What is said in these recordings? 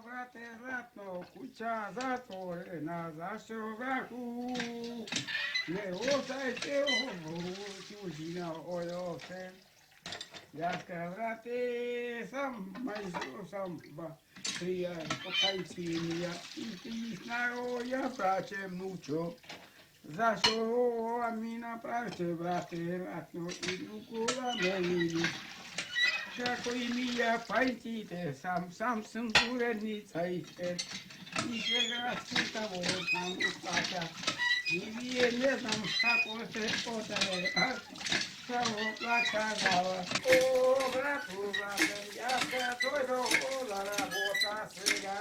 brate zlatno, kuća zatvorena, zašto vraku? Ne ostajte ovo, tuđina ojote. Jaska vrate sam, majzor sam, ba, prija, pokajcinija, i ti snaro, ja praćem nučo. Zašto a mi napravite, brate, ratno, i nukula me vidi. Kako i mi ja pajtite, sam sam urednica iste. I svega svita nam usplaća. I vije ne znam kako se odaje, a samo plaća glava. O, brate, ja se dojdo oda rabota svega.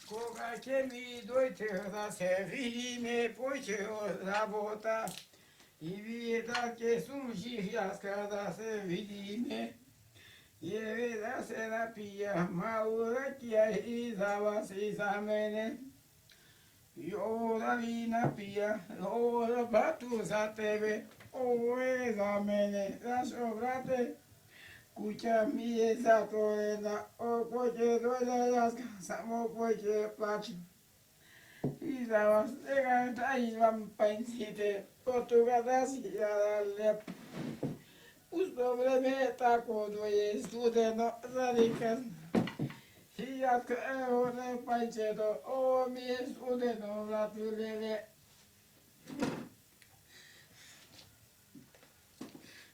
Koga će mi dojte da se vidi ne poće od rabota. I vi da će sunži jaska da se vidi ne. Je da se napija malo rakija i za vas i za mene. Jo da vi napija, jo da batu za tebe, ovo je za mene, zašto brate? Kuća mi je zatvorena, poće dođa jaska, samo poće plaći. I za vas neka daj vam pancite, od toga da si ja lep. Uz to vreme je tako dvoje studeno za nikad. I jaska evo ne pančeto, ovo mi je studeno vratu lele.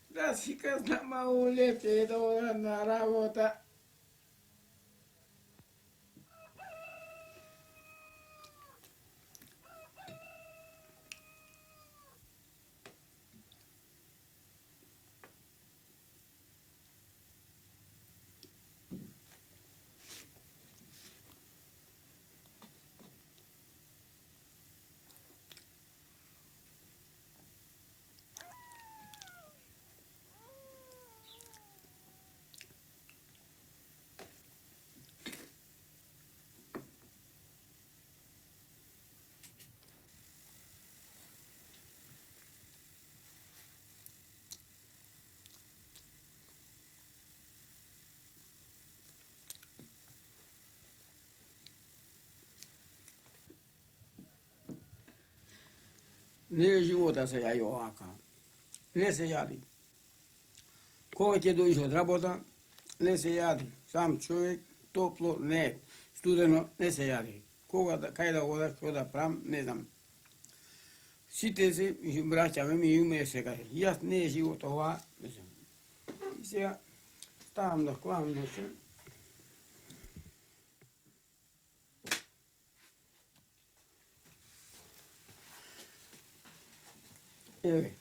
Da si kad nama ulepte na rabota. Ne života se javi ovaka. Ne se javi. Koga će doći od rabota, ne se javi. Sam čovjek, toplo, ne. Studeno, ne se javi. Koga, kaj da oda, što da pram, ne znam. Site se, braćave mi ume se kaj. Jas ne je život ova, ne znam. I сега ставам да хвам носа. Еве,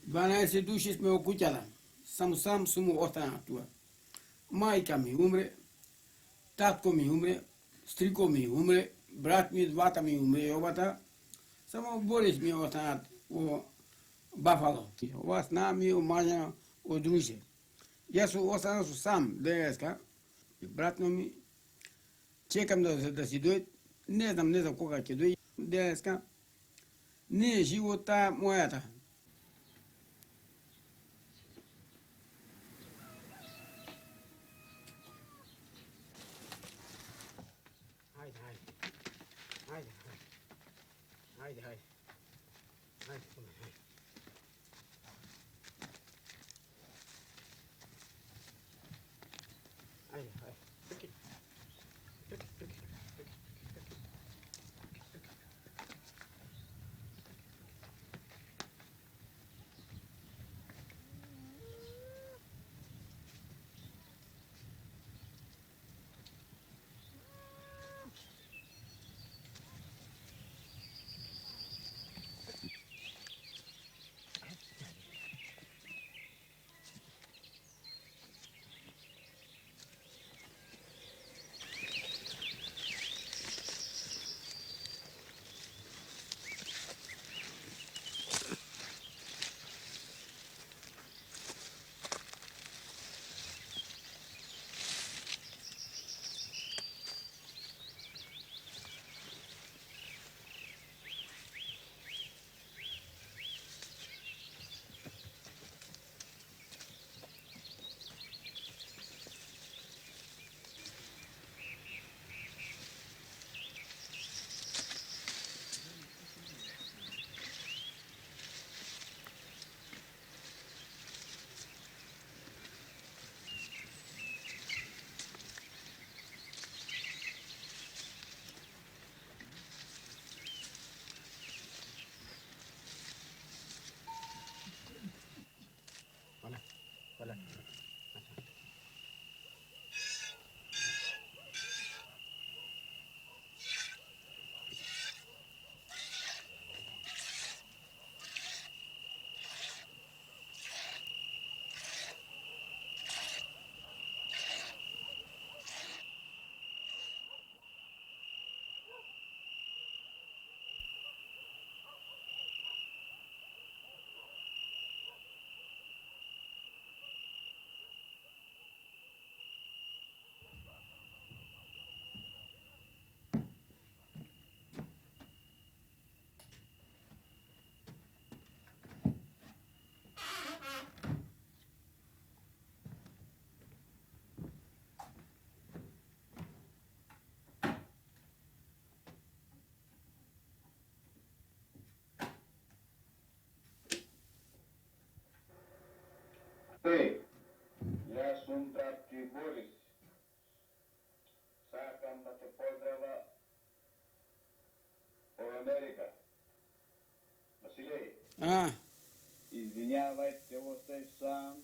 12 души сме во куќата. Сам сум останал туа. Мајка ми умре, татко ми умре, стрико ми умре, брат ми двата ми умре обата. Само Борис ми останат во Бафало. Ова сна ми е омаѓана од друже. Јас сум останал сам денеска. Братно ми чекам да си дојде. Не знам кога ќе дојде денеска. Не е живота мојата. Хајде. Хајде. Хајде. Hej, ja sam brat Boris. Sakam da te pozdrava od Amerika. Vasilij, A, извинявайте, остай сам.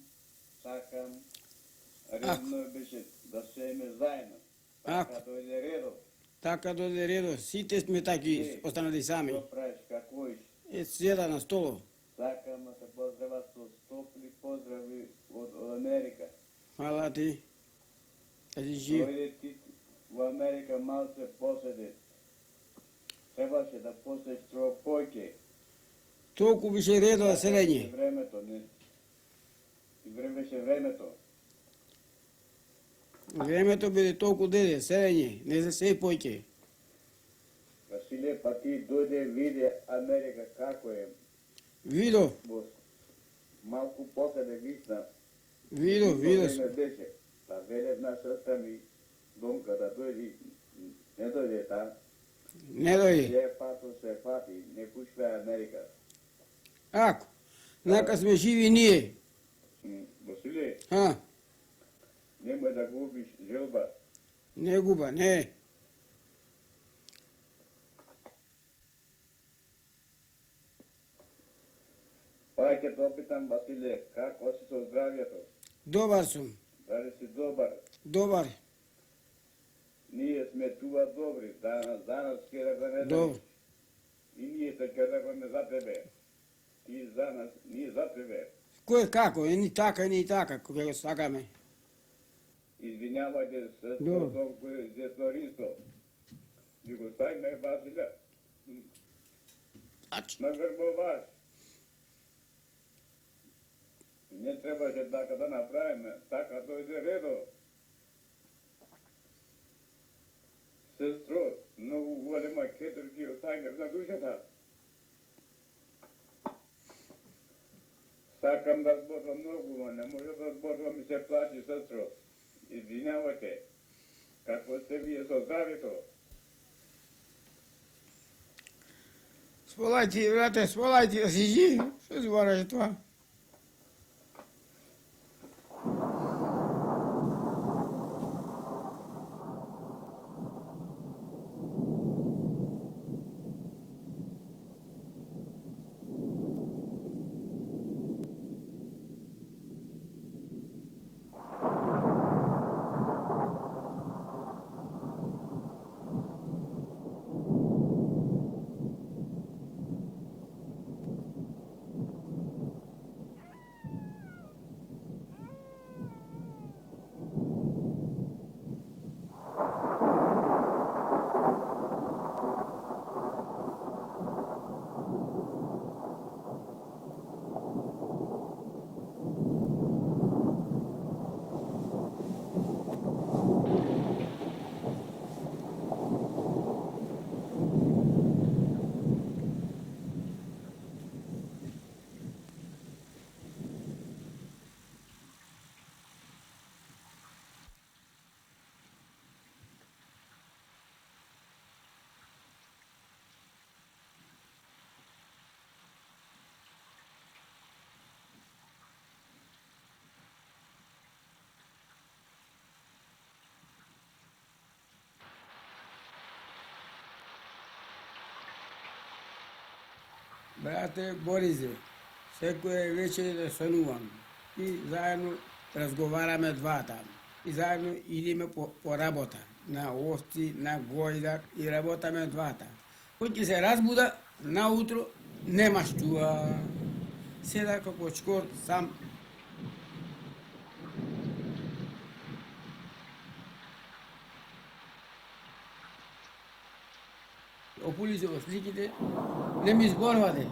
Sakam, ako, редно беше да семе заедно. ako, Така дойде редо. така дойде редо. Сите сме таки останали сами. Що правиш, какво иш? Седа на столо. Sakam da te pozdrava с топли поздрави от Америка. Хвала ти. Да си жив. Дойде ти в Америка малце поседи. Трябваше да посеш тропойке. Толкова беше редо да селение. Времето, не. И времеше времето. Времето биде толкова деде, селение, не за сей пойке. Василе, па ти дойде виде Америка како е. Видо, Бос. Малко посаде висна. видо, видо. Време беше. Та веле една сестра ми, домка да дойде, не дойде там. Не дойде. Се пато се фати, не пушва Америка. Ако, нака сме живи ние. Василе, А, немoj да губиш желба. не губа, не. Пак ќе те опитам, Василе, како си со здравието? Добар сум, Дали си добар? добар. Ние сме туа добри, данас ќе да го не Добро. И ние се ќе да го не за тебе. Ти за нас, ние за тебе. Кој како, е ни така, кога го сакаме. Извинявайте, Добро. сестро Донко, сестро Ристо. Ви го стайме, Василя, Ач, на грбоваш. Не требаше така да направим, така дойде редо. Сестро, много голема кетър ги остайнем на душата. Сакам да сборвам много, но не може да сборвам и се плачи, сестро. Извинявайте. Какво сте вие со здравието? сволајте, брате, сволајте да си жив. Што збораше тоа? Брате Боризе, секоја вечер да сонувам и заедно разговараме двата. И заедно идеме по работа, на овци, на гојдак и работаме двата. Кој ќе се разбуда, наутро нема штуа. Седа како чкор сам. Опули се во сликите, не ми зборвате.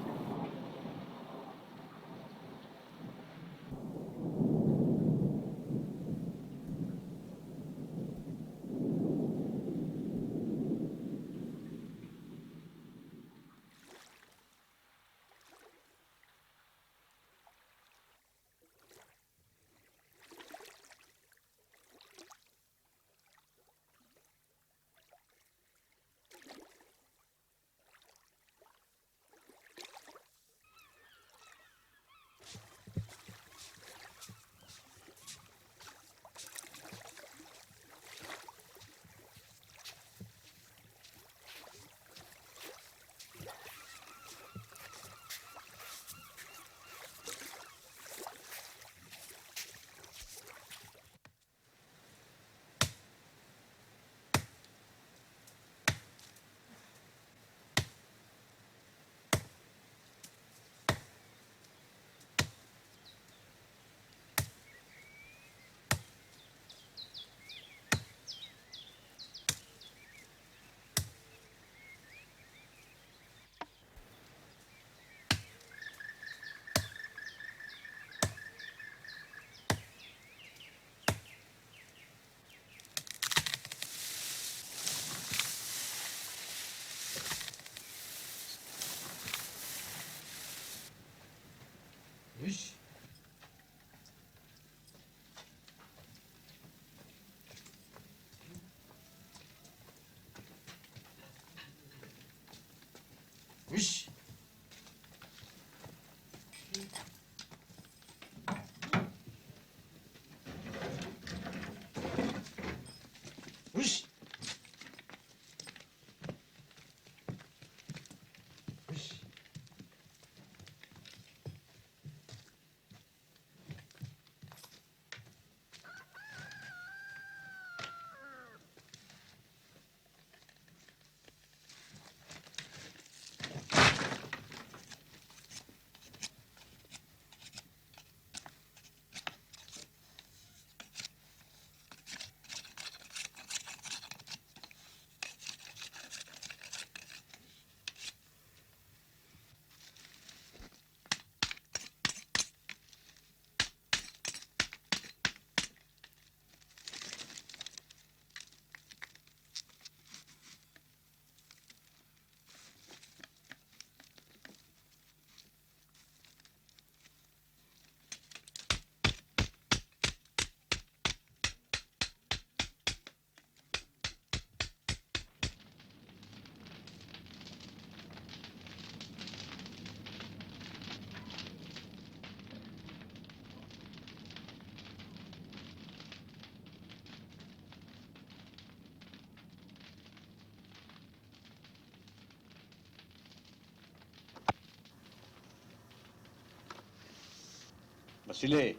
Василей,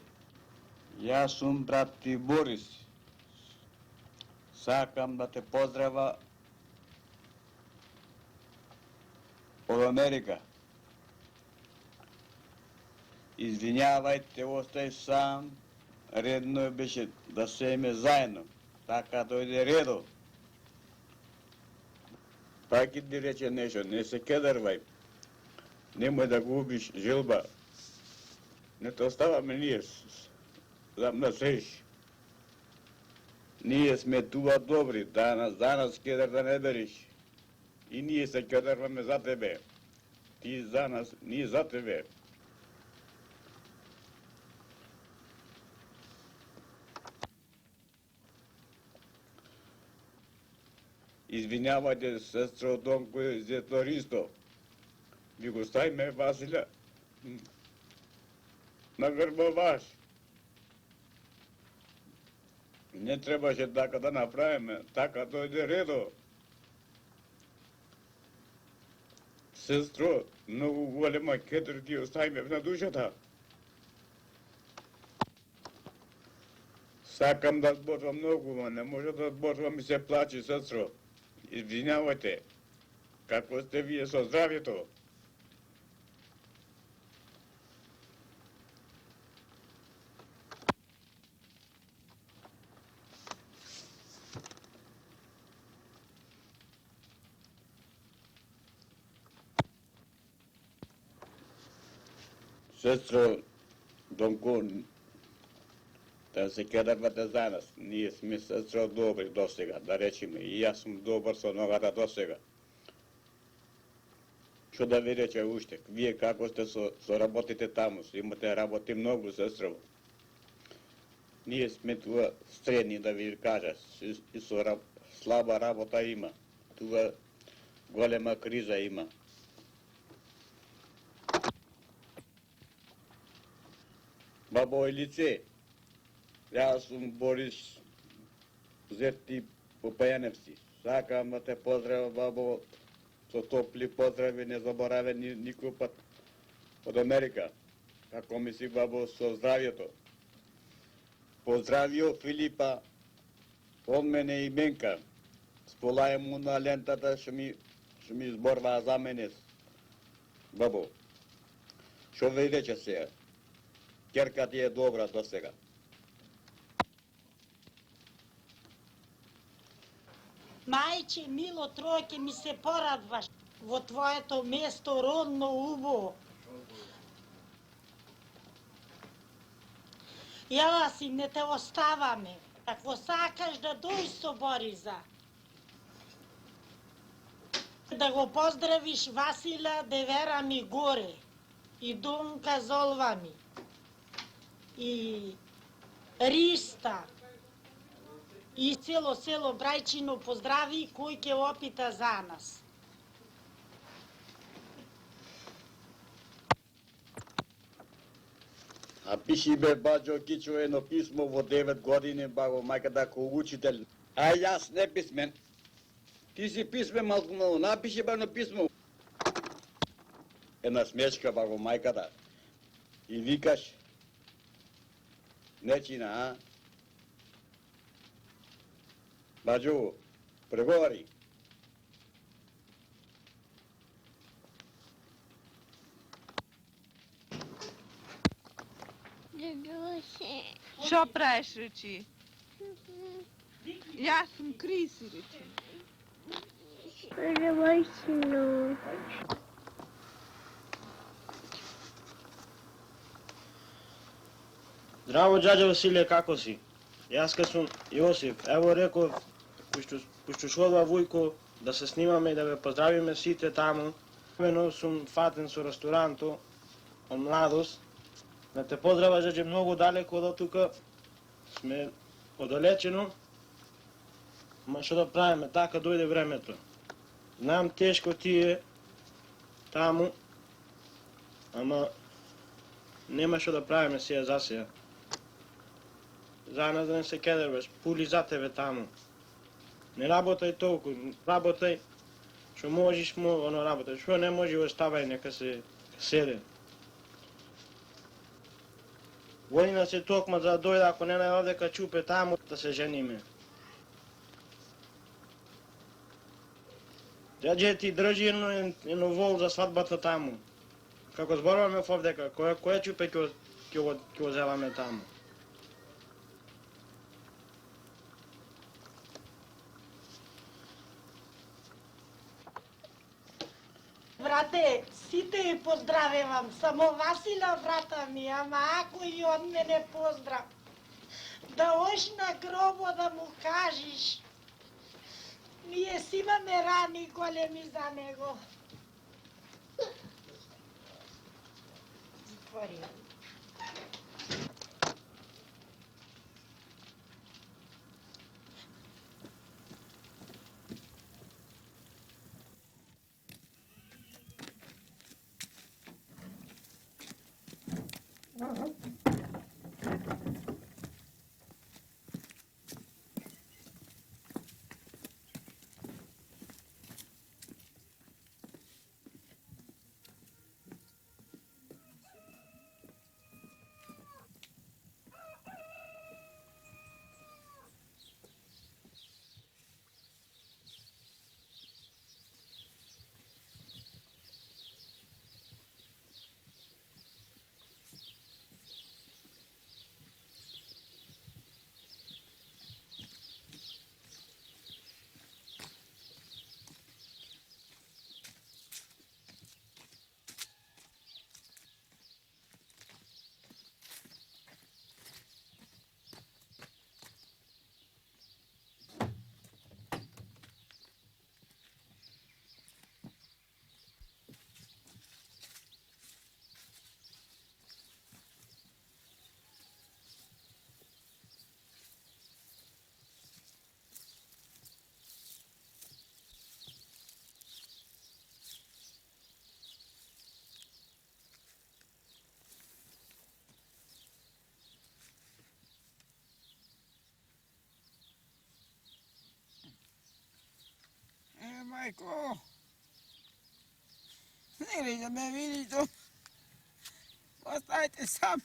јас сум брат ти Борис. Сакам да те поздравя од Америка. Извинјавај, те остави сам. Редно беше да седеме заедно. Така дојде редо. Пак и ти рече нешто, не се кедарвај. Немој да губиш желба. Не те оставаме ние. Знам да сеш. Ние сме туа добри, данас кедар да не бериш. И ние се кедарваме за тебе. Ти за нас, ние за тебе. Извинявајте, сестро Донко и зето Ристо. Ви го ставиме Василя на грба ваш. Не требаше така да направиме, така дојде редо. Сестро, многу голема кетер ти оставиме на душата. Сакам да зборувам многу, но не може да зборувам и се плачи, сестро. Извинявајте, како сте вие со здравјето? Сестро Донко, да се кедарвате за нас. Ние сме сестро добри досега, да речеме. И јас сум добар со ногата досега. Што да ви рече уште? Вие како сте со работите таму? Имате работи многу, сестро. Ние сме туа средни, да ви кажа. И со слаба работа има. Туа голема криза има. Бабо и лице, јас сум Борис Зети Попајаневски. Сакам да те поздравам, бабо, со топли поздрави, не забораве никој пат од Америка. Како ми си, бабо, со здравјето. Поздравио Филипа од мене и Менка. Сполајам му на лентата што ми зборваа за мене. Бабо, што ви рече сега? Керка ти е добра до сега. Мајче, мило, тројке ми се порадваш во твоето место родно убо. Јава си, не те оставаме. Ако сакаш да дојш со Бориза, да го поздравиш Василя Девера ми горе и Донка Золва ми и Риста и цело село Брајчино поздрави кој ќе опита за нас. А пиши бе баđo Кичо едно писмо во 9 години, баго мајката ко учител. А јас не писмен. Ти си писмен, малку мало, напиши бе едно писмо. Една смешка, баго мајката. И викаш, нечина, а? Баđo, преговари. Што правиш, речи? Јас сум Криси, речи. Пожелајќино. Здраво, џаџа Василе, како си? Јас ка сум Јосиф. Ево реков, пошто шодва Вујко, да се снимаме и да ве поздравиме сите таму. Имено сум фатен со ресторанто од младост. Да те поздравам, џаџа, многу далеко од тука. Сме оддалечено. Ма што да правиме, така дојде времето. Знам тешко ти е таму, ама нема што да правиме сега за сега. За нас да не се кедерваш, пули за тебе таму. Не работај толку, работај што можеш, оно работај, што не може оставај, нека се седе. Volim nas je tokma da dojde, ako ne je ovdje kad čupe tamo, da se ženime. Дядя ти држи едно вол за свадбата таму. Како зборуваме овдека, која чупе ќе го земаме таму. Брате, сите ја поздравувам, само Васила брата ми, ама ако и од мене поздрав. Да ош на гробо да му кажеш. Ние си имаме рани големи за него. Затвори. Майко, не ли да ме видиш тук? Оставайте сам.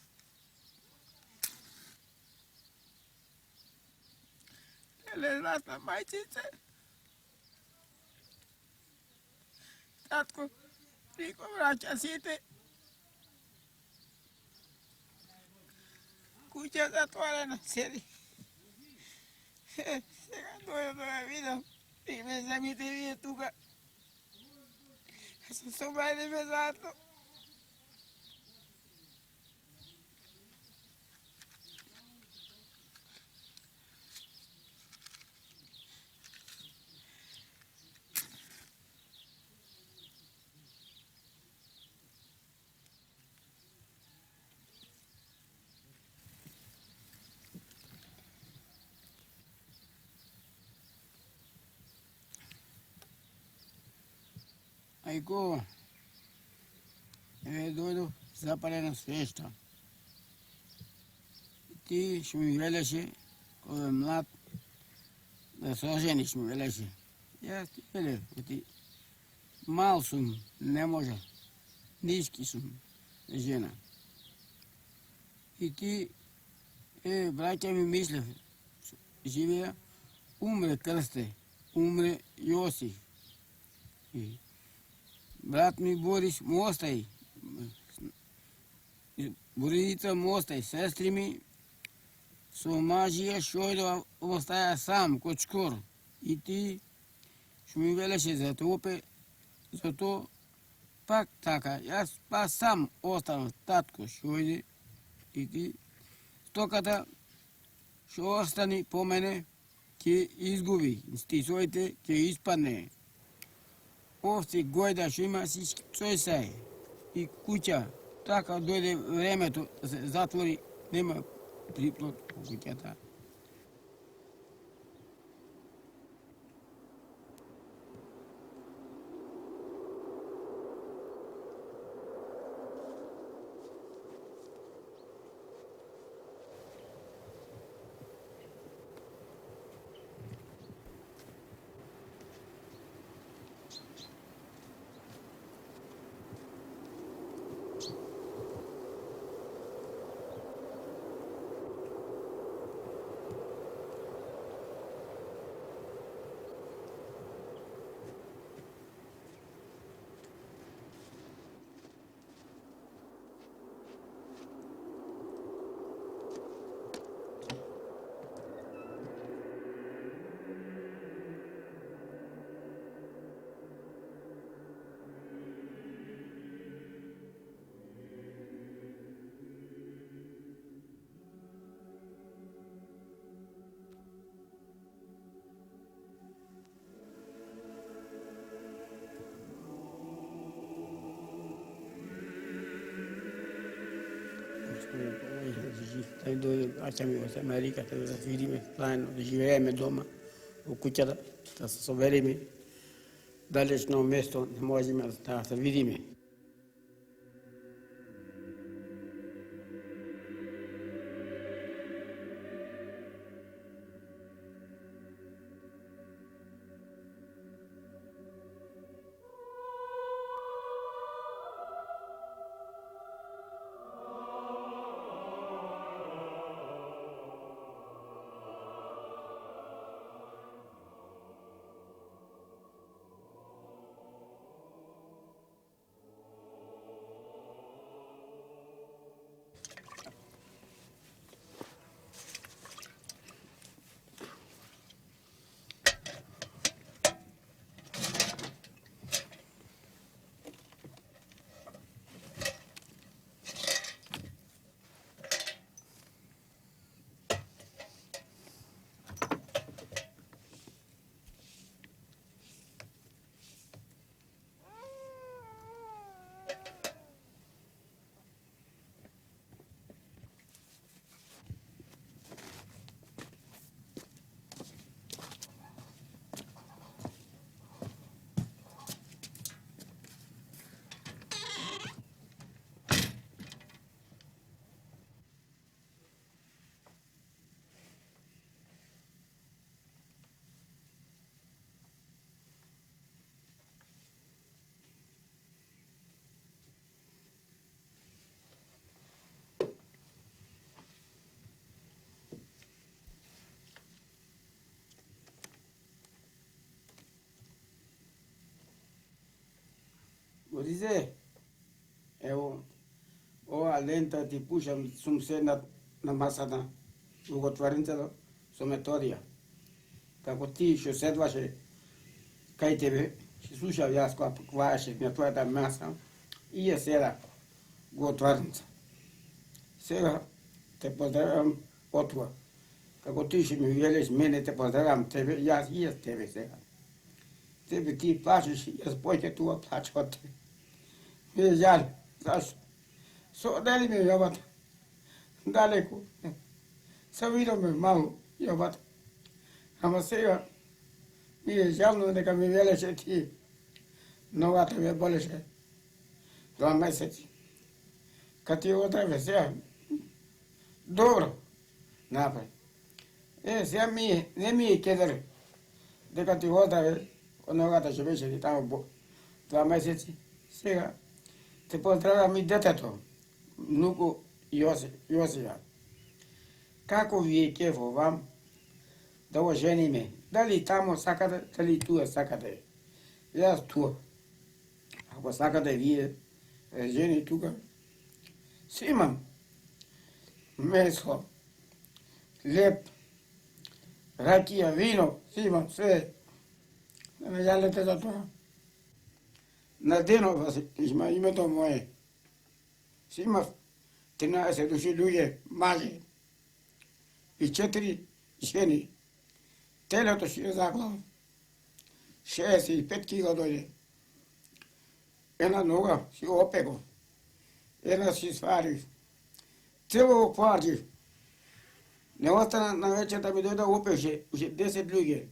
Телезната майчице. Татко, Рико врача сите. Куќа затворена седи. Сега дојде да ме видам. И ме вземите вие тука. Се собрајме заедно. Айко, дојдов запалена свеща. Ти ще ми велеше, кога е млад, да се ожениш ми велеше. Јас ти велев, ти мал сум, не може, ниски сум, жена. И ти, браќа ми мислев, живеја, умре Крсте, умре Јосиф. И брат ми Борис му остај, Боридица му остај, сестри ми со мажија шојдова остаја сам, кочкор. И ти што ми велеше за топе, зато пак така, јас па сам останав, татко шојде. И ти стоката што остани по мене, ќе изгуби, стисоите ќе испадне. Овци, гојда, што има всички цојсај и куќа. Така дојде времето да се затвори, нема приплод по куќата. Achame Amerika, da vidi me, plano, da živejeme doma, u kućada, da se soberi me, dalečno mesto, ne možemo da se vidi me. Dice, evo, ova lenta ti pušam sum se na masana, ugotvarnicalo, su metodija. Kako ti što sedvaše kaj tebe, še slušav jaz koja kvaše, mi tvoja ta masa, i je seda ugotvarnica. Сега te pozdravljam otva. Kako ti še mi vjeleš mene, te pozdravljam tebe, jaz i jaz tebe сега. Tebe ti plačeš, jaz pojke tu plaća od tebe. Mi je žal, zašto? So odeli me jobati, daleko. Sam vidio me malo jobati. Ама сега mi je žalno neka mi veleše ti. Nogата me болеше 2 месеци. Kad ti odrave сега, dobro napravi. Сега не ми е кедър, дека ти оздраве, от ногата ще беше ти тамо 2 месеци. Сега те поздравям и детето, внуко Йосия. Како ви е кефо вам да ожениме? Дали тамо сакате, дали туа сакате? Јас туа. Ако сакате вие жени тука, си имам месо, леп, ракија, вино, си имам све. Не ме жалете за тоа. На денова има името мое. Си имав 13 души луѓе, мажи и 4 жени. Телето си е заглав. 65 кила дојде. Една нога си опего. Една си сварив. Цело кварджив. Не остана на вечер да ми дојде опеше уште 10 луѓе.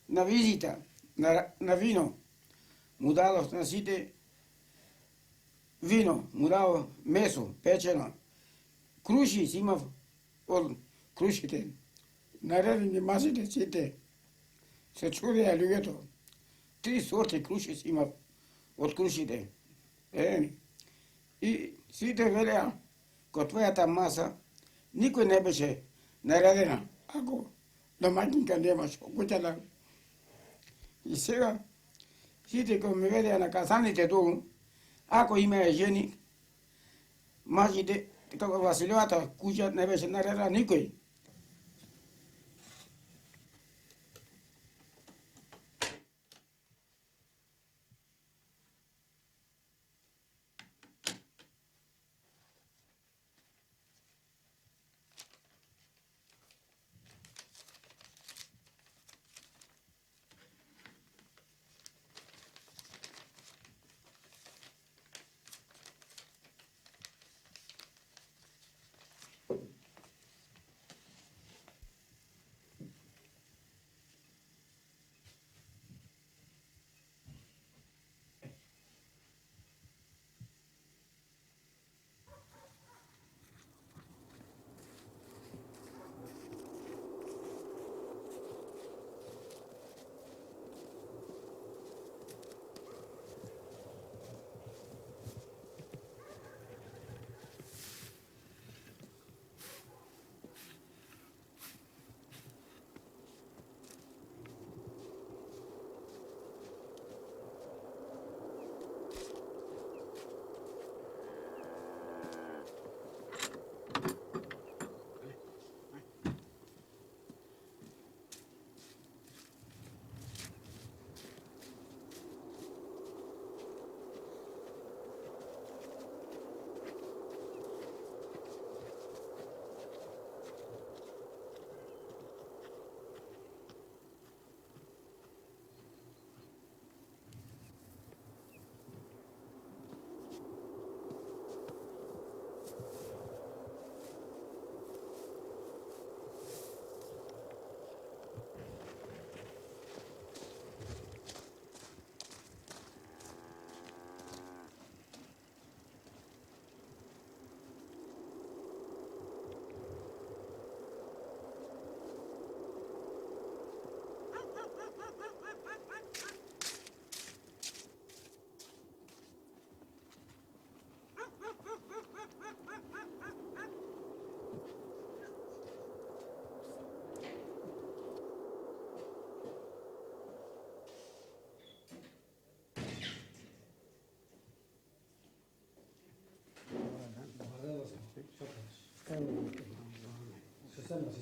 На визита, на вино. Му дадов на сите вино, му дадов месо, печено. Круши си имав од крушите. Наредени масите сите. Се чудеа луѓето. 3 сорти круши си имав од крушите. И сите велеа, ко твојата маса, никој не беше наредена, ако домаќинка немаш во куќата. И сега, сите кои ме ведеа на касаните долу, ако имаа жени, мажите, како Василевата куќа не беше наредена никој.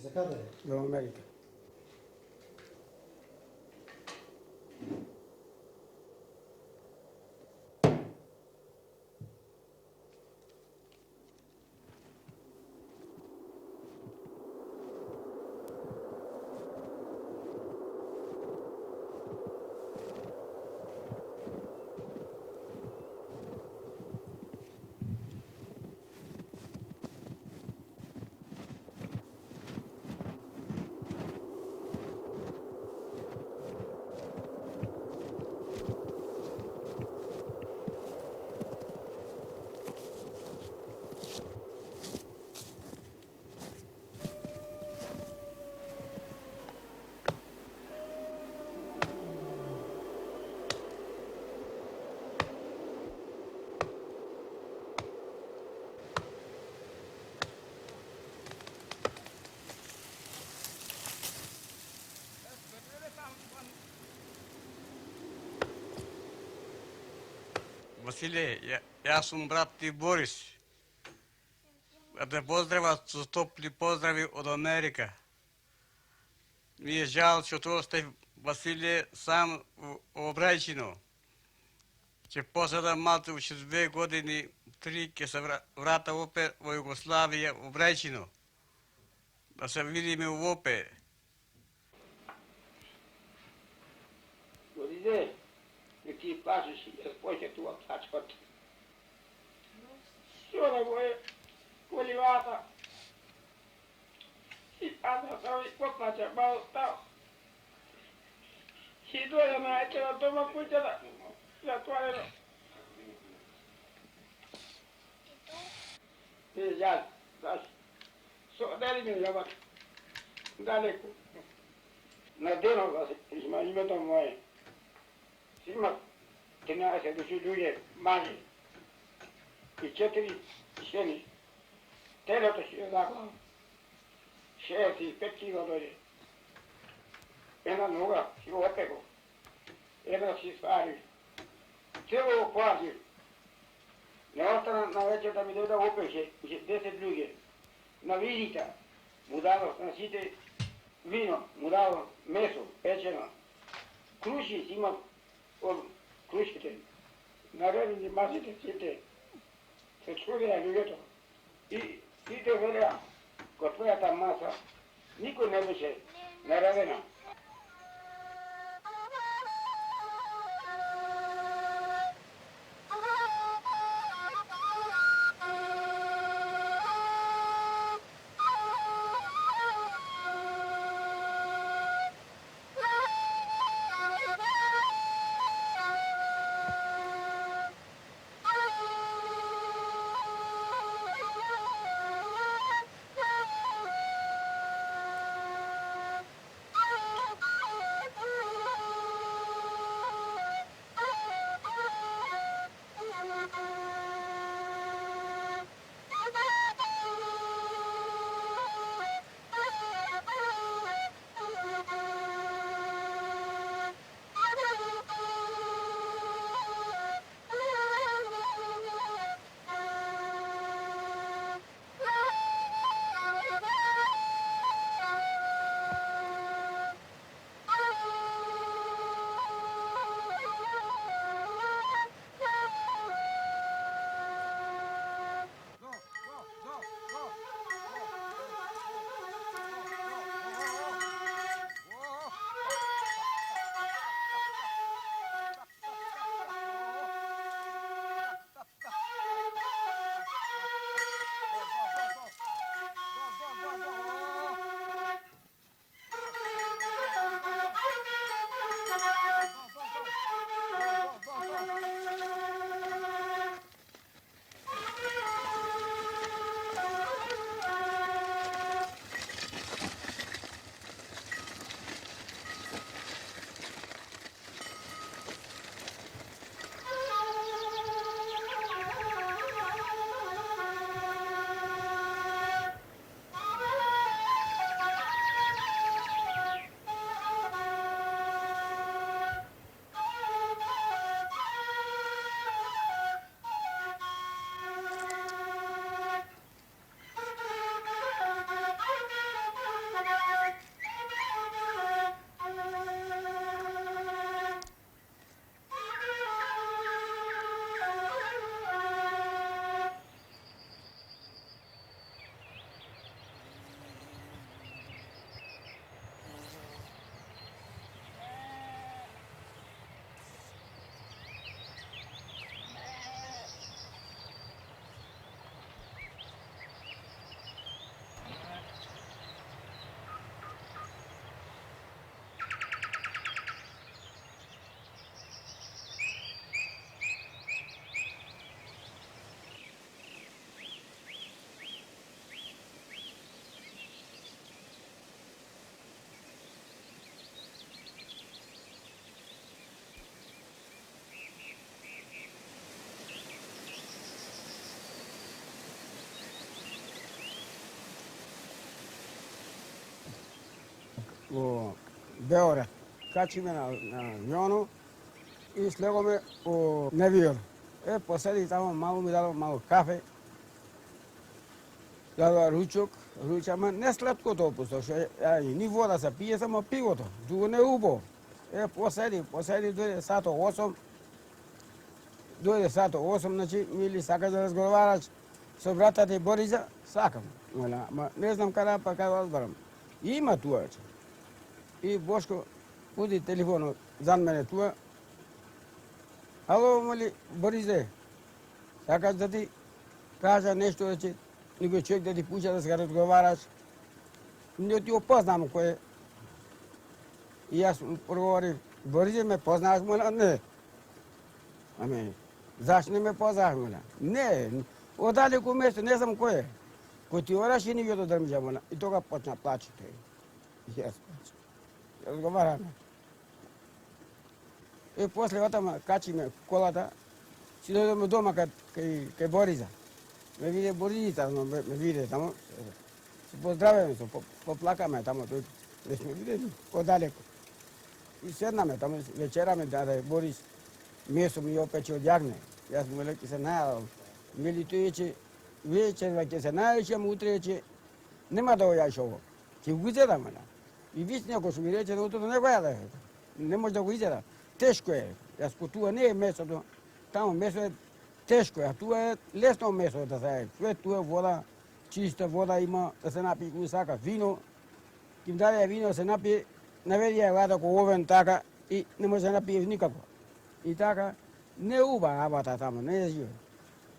За къде? до Америка. Василе, аз съм брат ти Борис. Да те поздравя с топли поздрави от Америка. Ми е жал, че още Василе сам в Обречино. Че после да малце още 2 години, 3, ке се врата опе в Югославия, в Обречино. Да се видиме в опе. Борисе, не ти плашиш, аз поче това плачкот. Сора го е поливата. И паза са и поплача, бал стал. И дойде на вечера дома куќата, затворено. И јас, дали ми јават, далеко. На денот да има името мое. Има 13 души луѓе, мажи и 4 жени. Телото си е заклало. 65 кило дојде. Една нога си го опеко. Една си свари. Цело го плази. Не остана на вечер да ми дојде да опеше 10 луѓе. На визита му дадох на сите вино, му дадох месо, печено. Круши си имам od kruškite, naredili mazite site, se čuvija ljugeto. I ide velja, kod tvoja ta masa, niko ne biše naredena. u Beograd. Kačime na avionu i slegome u Nevior. Posedi tamo, malo mi dalo malo kafe, dalo ručak, ne slatko to pusto, ni voda se pije, samo pivo to, drugo ne ubo. Posedi dojde sato 8, znači ili saka da razgovaraš sa brata te Boriza, sakam. Ma ne znam kada pa kada razgovaram. Ima tu već. I Boško budi telefon za mene tu. Alo, moli Borize, sakaš da ti kaže nešto da će nego čovjek da ti puća da se razgovaraš. Ne ti upoznamo ko je. I ja sam progovorim, Borize me poznaš, mola ne. Ame, zašto ne me poznaš, mola? Ne, odaleko mjesto, ne znam ko je. Ko ti oraš i ni vjedo drmđa, mola. I toga počna plaćati. Jes, plaćam. Razgovaramo. I poslije otama kači me kolata, si dojdemo doma kaj Boriza. Me vide Boriza, me vide tamo. Se pozdrave se, poplaka me tamo, već me vide odaleko. I sedna me tamo, večera me da je Boris meso mi opet će odjagne. Ja sam mu rekao se najao, veli to je će večer, će se najvećem utre će, nema da ojaš ovo. Će uzeda me. I viš neko su mi reče da to ne valja da je. Ne može da go izjeda. Teško je. Ja sam tu ne je meso, tamo meso je teško, a tu je lesno meso da se je. Sve tu je voda, čista voda ima, da se napije usaka vino. Kim dalje vino se napije, navedi je vada ko oven taka i ne može se napije nikako. I taka ne uba abata tamo, ne žive.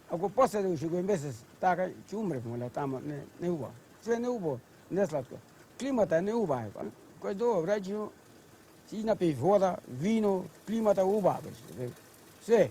Ako posle uši koji mjesec taka će umre tamo, ne uba. Sve ne ubo, ne slatko. Klimata ne uba je. Koje dobro, rećemo, si napije voda, vino, klimata uba. Sve.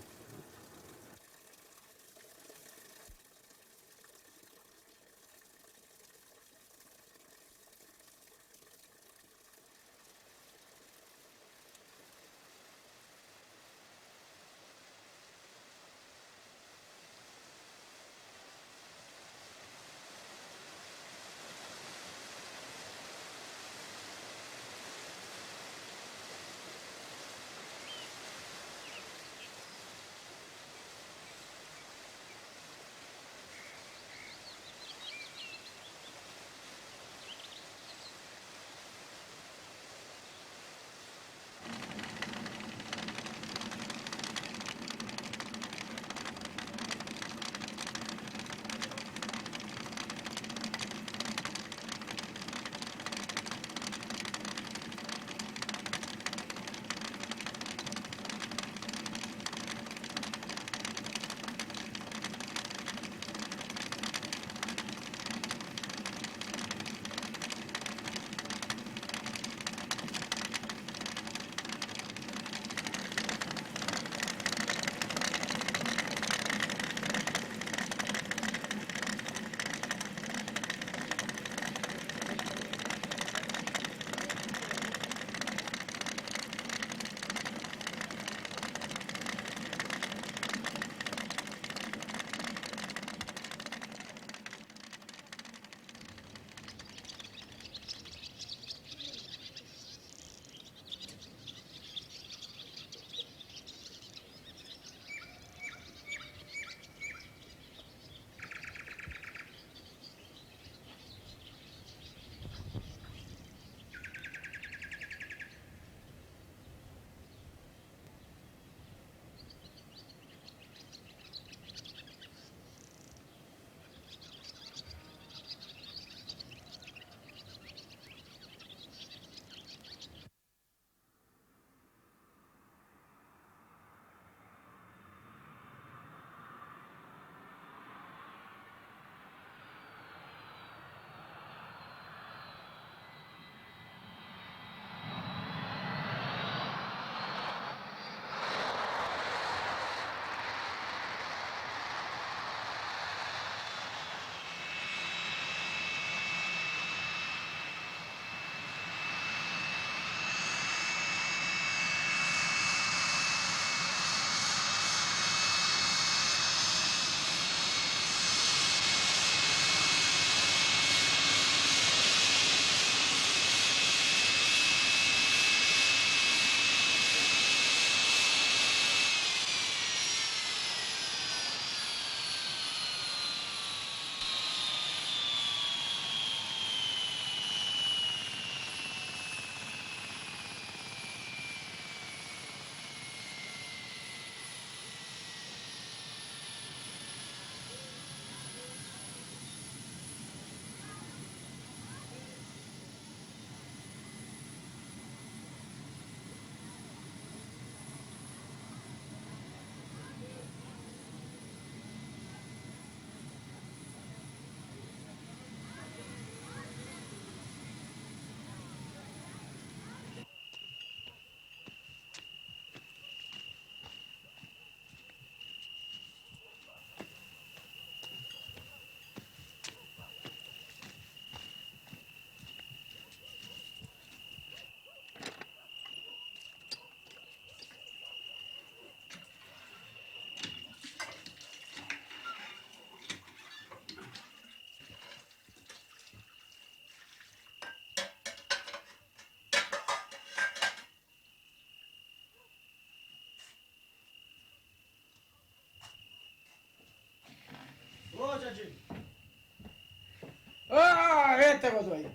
te go doy.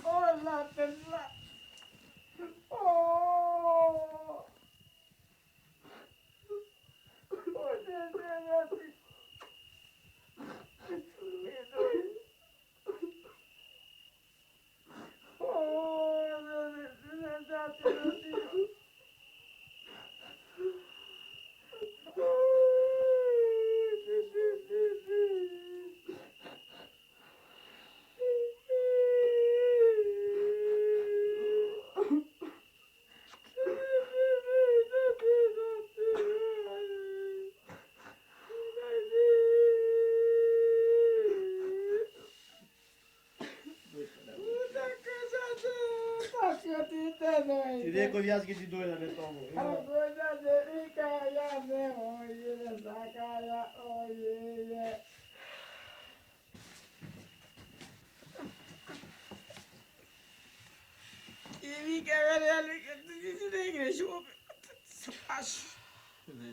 Hola, perla. Oh. Ti rekel jaz, ki ti dojda ne tomu.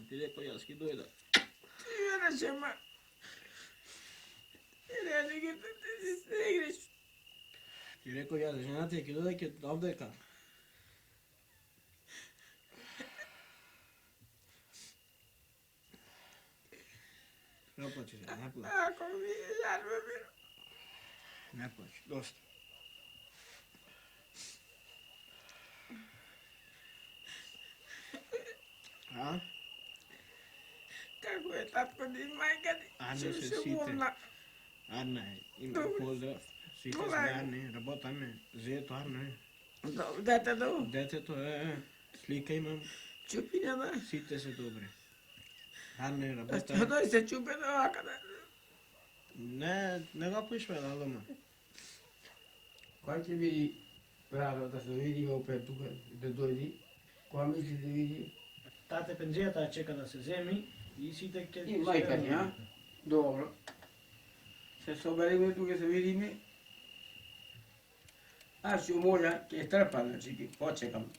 Ti rekel jaz, ki dojda. Ti rekel jaz, ženate, ki dojda, ki dojda. Ne plači, ne plači. Ne plači, dosta. A? Kako je tatko ni majka ni? Arne se site. Arne, ima pozdrav. Site se Arne, работа me. Zeto Arne. Dete do? Детето слика имам. Чупиня да? Сите се добре. Арне, работа. Той се чупи до акъде. Не го пишме на дома. Кой ще види правилно да се види опет тук, да дойде? Кой мисли да види? Тате пензията чека да се вземи и сите ке... И майка ни, а? Добро. Се събериме тук, се видиме. Аз ще можа, ке тръпа, значи, ке почекам.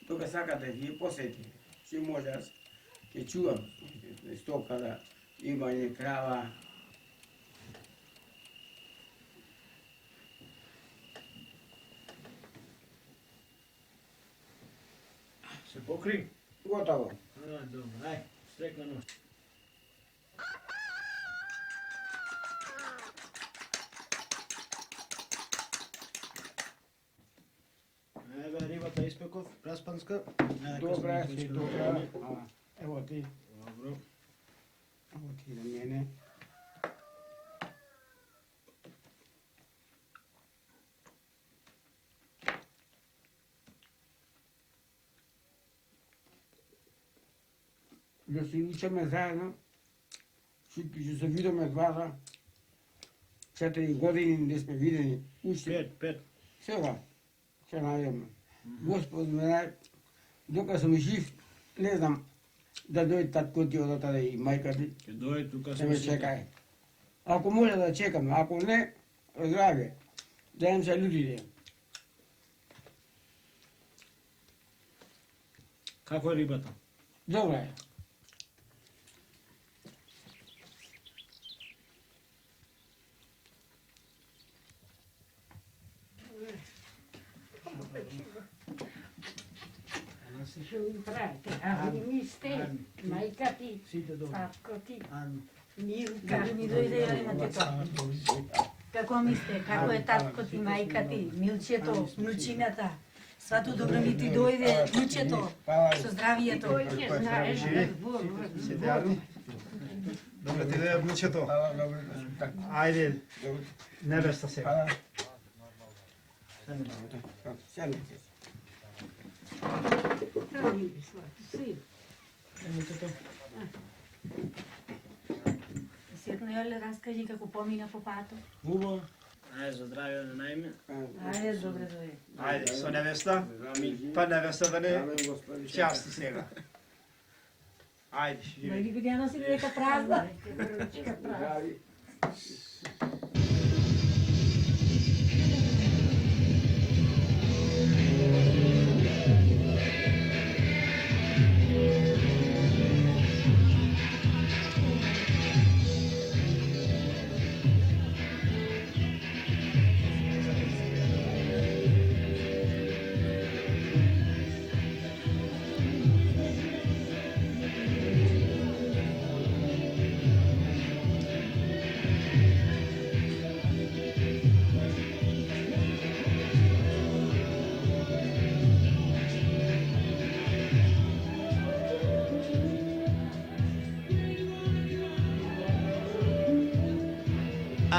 Тук сака да ги посети. Ще може аз, ке чувам. Стока да има и крава. Се покри. Готово. Добре, ай, стрекна нощ. Еве рибата испеков, праспанска. Добре, си добре. Ево ти. Добро. Ево ти за мене. Да се учиме заедно. Ще се видиме двата. 4 години не сме видени. Пет. Сега ще најдеме. Господ ме дай, дока съм жив, не знам да дойде татко ти от таде и майка ти, Ке дојде тука да ме чекае. Ако може да чекам, ако не, здраве, да им се людите. Како е рибата? Добре. Ще ви правите, а ви сте, майка ти, Сите добре. татко ти, Ан. Милка. Kako mi dojde imate to? Kako mislite, kako je tatko ti, majka ti, milčeto, vnučiната? Свато добро ми ти дойде, внучето, со здравието. Кой знаеш, Добре ти да е внучето. Айде, невеста сега. Сядайте. Сетно ја раскажи како помина по пато. Убаво. Ајде за здравје на најме. Ајде, добре дојде. Айде, со невеста. Па невеста да не части сега. Айде, Ма живи. ги видя носи дека празна. Здрави.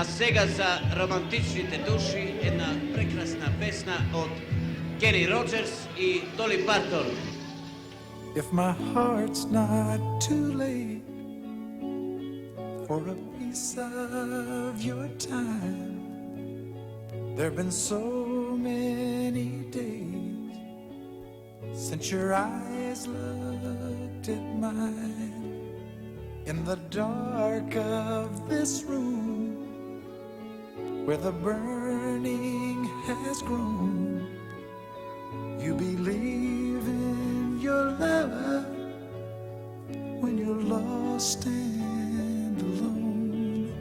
A сега за романтичните души една прекрасна песна от Кени Роджерс и Доли Партон. If my heart's not too late for a piece of your time, there've been so many days since your eyes looked at mine. In the dark of this room where the burning has grown, you believe in your love when you're lost and alone.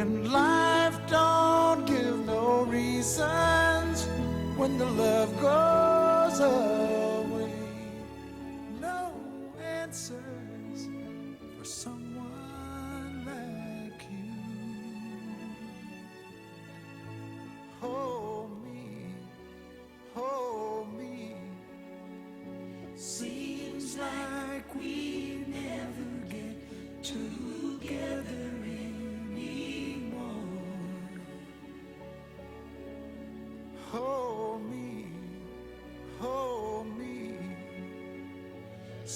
And life don't give no reasons when the love goes away. No answers for someone like you. Hold me, hold me. Seems like we never get together anymore. Hold me, hold me.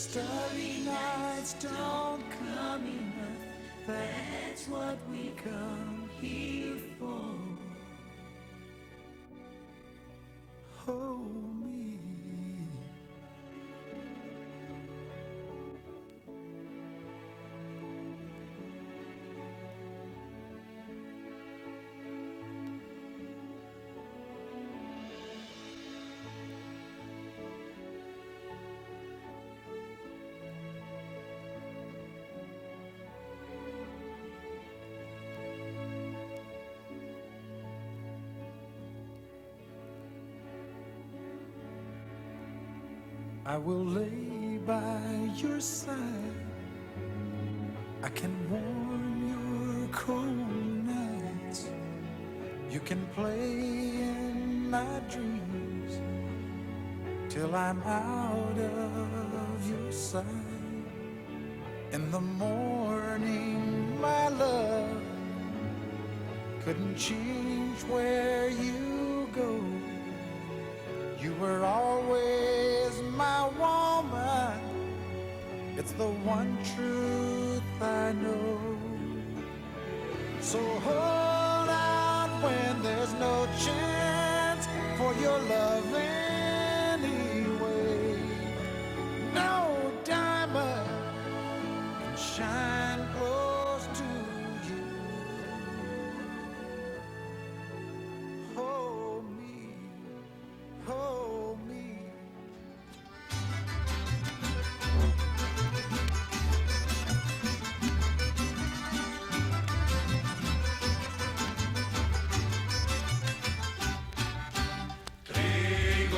Starry nights don't come enough. That's what we come here for. Hold me. I will lay by your side. I can warm your cold nights. You can play in my dreams till I'm out of your sight. In the morning, my love, couldn't change where you go. You were always my woman. It's the one truth I know. So hold out when there's no chance for your love anyway. No diamond can shine close to you. Hold me, hold me. Trei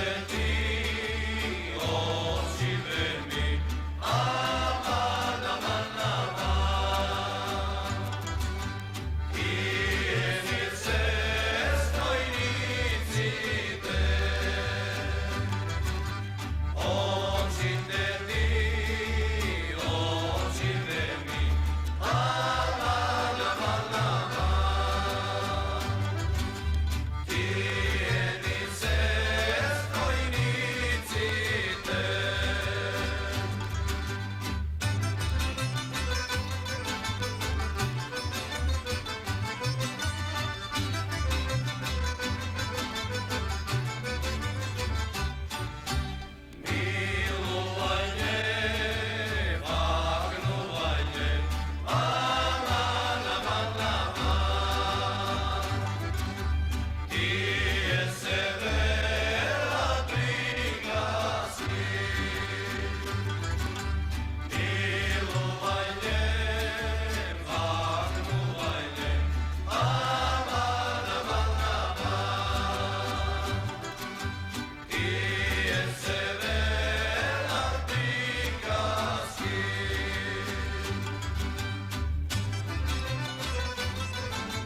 birthday